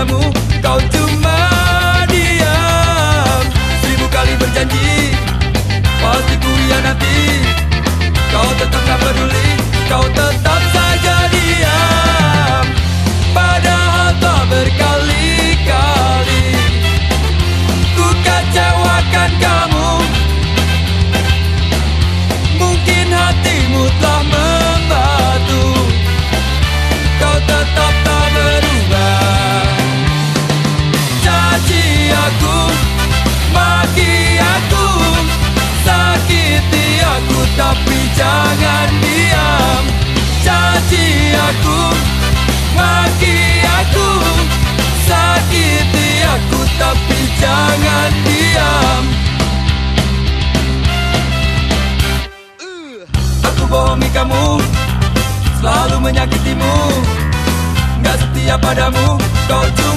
padamu, kau cuma diam. 1000 kali berjanji, pasti ku hianati. Kau tetap tak peduli, kau tetap saja diam. Padahal tak berkali-kali ku kecewakan kamu. Mungkin hatimu telah membatu, kau tetap tak berubah. Caci aku, maki aku, sakiti aku, tapi jangan diam. Caci aku, maki aku, sakiti aku, tapi jangan diam. Aku bohongi kamu, selalu menyakitimu, gak setia padamu, kau cuma